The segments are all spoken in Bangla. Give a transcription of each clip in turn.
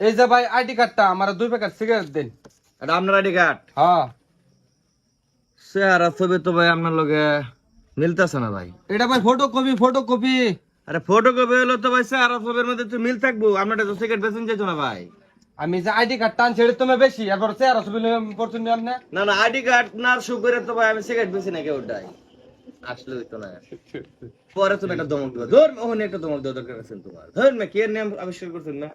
এই যে ভাই আইডি কার্ডটা আমার 2 প্যাকেট সিগারেট দিন। এটা আপনার আইডি কার্ড? হ্যাঁ। চেহারা ছবি তো ভাই আপনার লগে মিলতেছে না ভাই। এটা ভাই ফটোকপি। আরে ফটোকপি হলো তো ভাই চেহারা ছবির মধ্যে তো মিল থাকবো, আপনার তো সিগারেট বেচুন যেত না ভাই। আমি যে আইডি কার্ড টানছি এটা তুমি বেশি, এরপর চেহারা ছবি পড়ছেন আপনি। না না আইডি কার্ড না শো করে তো ভাই আমি সিগারেট বেশি না কেউটাই আসলে হইতো না। পরে তুমি একটা দমক দিবা, ধর ওখানে একটা দমক দেওয়া দরকার আছে তোমার। ধর না কে নাম আবিষ্কার করছেন না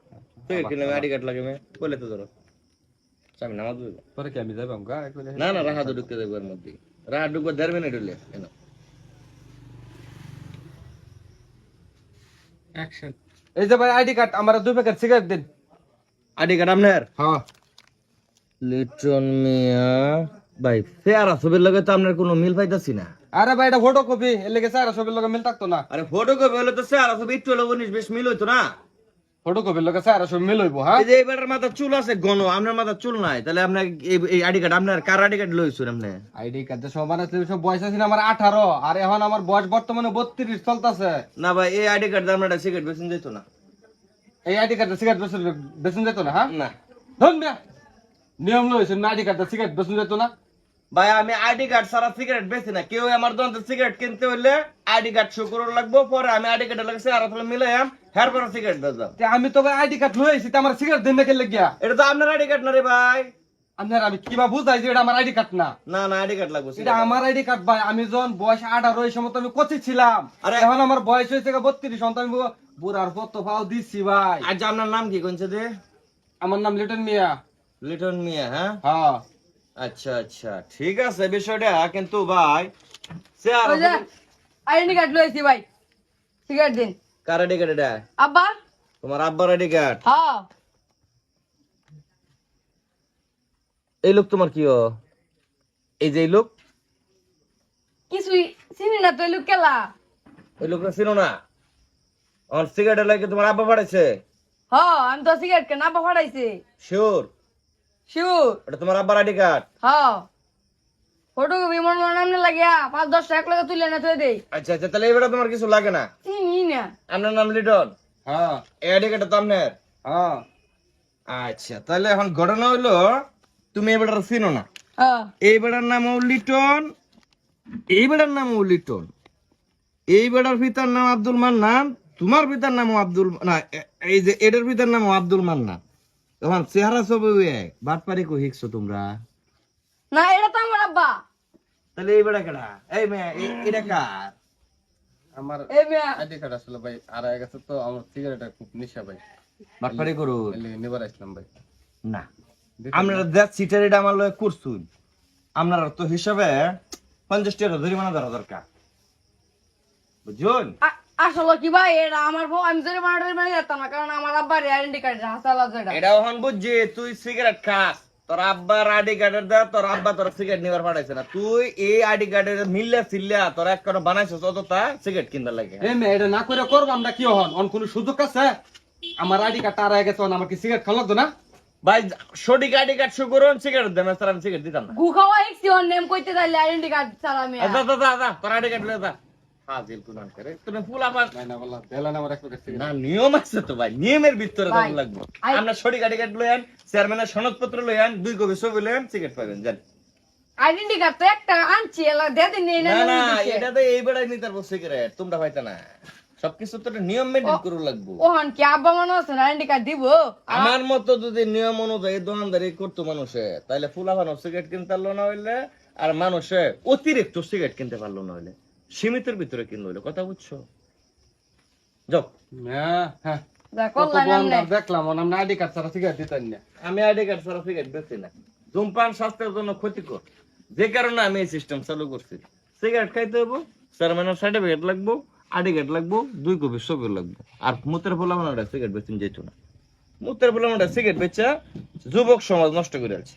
সিগারেট কিনলাম আইডি কার্ড লাগে মে বলে তো ধরো আমি নামাজ বলবো পরে কি আমি যাইবাম গা? না না রাহা ঢুকতে দেবো এর মধ্যে, রাহা ঢুকবো 1.5 মিনিট হইলে কেন অ্যাকশন। এই যে ভাই আইডি কার্ড আমার 2 প্যাকেট সিগারেট দিন। আইডি কার্ড আপনার? হ্যাঁ। লিটন মিয়া ভাই চেহারা ছবির লগে তো আপনার কোনো মিল পাইতাছি না। আরে ভাই এটা ফটোকপি, এর লেগে চেহারা ছবির লগে মিল থাকতো না। আরে ফটোকপি হলে তো চেহারা ছবি একটু হলে 19-20 মিল হইতো না। ফটোকপির লগে চেহারা ছবি মিল হইবো। হ্যাঁ এই যে এবারের মাথা চুল আছে ঘন, আপনার মাথা চুল নাই, তাহলে আপনার এই আইডি কার্ড আপনার কার আইডি কার্ড লইছেন আপনি? আইডি কার্ডে সব বানাইছিল, সব বয়স আছে আমার 18 আর এখন আমার বয়স বর্তমানে 32 চলতেছে। না ভাই এই আইডি কার্ড আপনার সিগারেট বেচুন যেত না। এই আইডি কার্ডে সিগারেট বেচুন যেত না। হ্যাঁ না ধন মিয়া, নিয়ম লইছেন না আইডি কার্ডে সিগারেট বেচুন যেত না। ভাই আমি আইডি কার্ড ছাড়া সিগারেট বেচি না। কেউ আমার দোকান সিগারেট কিনতে হইলে আইডি কার্ড শো করার লাগবো, পরে আমি আইডি কার্ড লাগছে আর আসলে মিলাইম হের পরে সিগারেট বেচলাম। তে আমি তো ভাই আইডি কার্ড লইছি, তে আমার সিগারেট দিন দেখে লাগিয়া। এটা তো আপনার আইডি কার্ড না রে ভাই। আপনার আমি কিবা বুঝাই যে এটা আমার আইডি কার্ড না। না না আইডি কার্ড লাগবে, এটা আমার আইডি কার্ড ভাই। আমি যখন বয়স 18 এই সময় তো আমি কোচি ছিলাম, আরে এখন আমার বয়স হয়েছে 32 সন্তান আমি বুড়ার পর তো পাও দিছি ভাই। আজ আপনার নাম কি কোনছে যে? আমার নাম লিটন মিয়া। লিটন মিয়া? হ্যাঁ হ্যাঁ। আচ্ছা আচ্ছা ঠিক আছে বিষয়টা, কিন্তু ভাই চেহারা ওই যে আইডি কার্ড লইছি ভাই, সিগারেট দিন। কার আইডি কার্ড এটা? আব্বা। তোমার আব্বার আইডি কার্ড? হ্যাঁ। এই লোক তোমার কি ও? এই যে এই লোক? কিছুই চিনি না তো, এই লোক কেলা? ওই লোকটা ছিল না? আমার সিগারেট লাগে তোমার আব্বা পাঠাইছে? হ্যাঁ আমি তো সিগারেট কেন আব্বা ফাটাইছে। Sure sure. এটা তোমার আব্বার আইডি কার্ড? হ্যাঁ। ফটোকপি মন মন নামনে লাগিয়া 5-10 টাকা লাগে তুলে না থই দেই। আচ্ছা আচ্ছা তাহলে এবারে তোমার কিছু লাগে না? চিনি না। আপনার নাম লিটন? হ্যাঁ। এই আইডি কার্ডটা তো আপনার? হ্যাঁ। আচ্ছা তাহলে এখন ঘটনা হইলো তুমি এবারে চিনো না। হ্যাঁ। এই বেটার নাম লিটন, এই বেটার নাম লিটন, এই বেটার পিতার নাম আব্দুল মান্নান, তোমার পিতার নাম আব্দুল না, এই যে এটার পিতার নাম আব্দুল মান্নান। তখন চেহারা ছবি এক বাটপারি কো হিকছো তোমরা। না এটা তো আমার আব্বা। তাহলে এই বেটা কেডা? এই মেয়ে এটা কার? আমার এই মিয়া। আইডি কার্ড আসলে ভাই আড়াই গেছে তো, আমার সিগারেটের খুব নেশা ভাই। বাটপারি করো এর লেগে নিবার আসলাম ভাই। না। আপনারা দেখ সিটার এটা আমার লয় করছুন, আপনারা তো হিসাবে 50 টাকা জরিমানা দেওয়া দরকার, বুঝুন? আসলে কি ভাই এটা আমার বউ, আমি জরি মারি যেতাম না, কারণ আমার আব্বার আইডেন্টি কার্ড হাসাল আছে এটা। এটা এখন বুঝছি তুই সিগারেট খাস, তোর আব্বার আইডি কার্ডের দা তোর আব্বা তোর সিগারেট নিবার পাঠাইছে না, তুই এই আইডি কার্ডের মিললে সিল্লা তোর এক কোনো বানাইছস অতটা সিগারেট কিনতে লাগে। এই মে এটা না করে করব আমরা কি হন? অন কোন সুযোগ আছে? আমার আইডি কার্ড আড়াই গেছে, আমার কি সিগারেট খাওয়া লাগতো না? ভাই সঠিক আইডি কার্ড শো করুন, সিগারেট দেন, স্যার আমি সিগারেট দিতাম না। গু খাওয়া ইকছি ওর নেম কইতে যাইলে আইডেন্টি কার্ড ছাড়া আমি। যা যা যা যা তোর আইডি কার্ড লয়ে যা। হাজিল কুনান করে তুমি ফুল আবার নাই না বললাম দেলা না আমার এক প্যাকেট না, সিগারেট। নিয়ম আছে তো ভাই, নিয়মের ভিতরে ভাই, যাওয়া লাগবে। আই- আমরা সঠিক আইডি কার্ড লয়েন, চেয়ারম্যানের সনদপত্র লয়েন, 2 কপি ছবি লয়েন, সিগারেট পাবেন জান। আইডেন্টি কার্ড তো একটা আনছি, এলা দে দিন এই না না না এটা তো এই বেড়াই নিতে পারবো সিগারেট, তোমরা পাইতা না। সবকিছু তো একটা নিয়ম মেনটেন করু লাগবো। ওহন কি আব্বা মনে আছে না আইডেন্টি কার্ড দিব? আমার মতো যদি নিয়ম অনুযায়ী দোকানদারি করতো মানুষে, তাহলে ফুলাফানো সিগারেট কিনতে পারলো না হইলে, আর মানুষে অতিরিক্ত সিগারেট কিনতে পারলো না হইলে, সীমিতের ভিতরে কিনলো হইলে, কথা বুঝছো? যাও। হ্যাঁ হ্যাঁ। যা কত করলাম বন্ধ আমনে। দেখলাম আমরা আইডি কার্ড ছাড়া সিগারেট দিতেন না। আমি আইডি কার্ড ছাড়া সিগারেট বেচি না। ধূমপান স্বাস্থ্যের জন্য ক্ষতিকর, যে কারণে আমি এই সিস্টেম চালু করছি। সিগারেট খাইতে হবো, চেয়ারম্যানের সার্টিফিকেট লাগবো, আইডি কার্ড লাগবো, 2 কপি ছবি লাগবো। আর মুতের ফলামানটা সিগারেট বেচুন যেত না। মুতের ফলামানটা সিগারেট বেচা যুবক সমাজ নষ্ট করে আছে।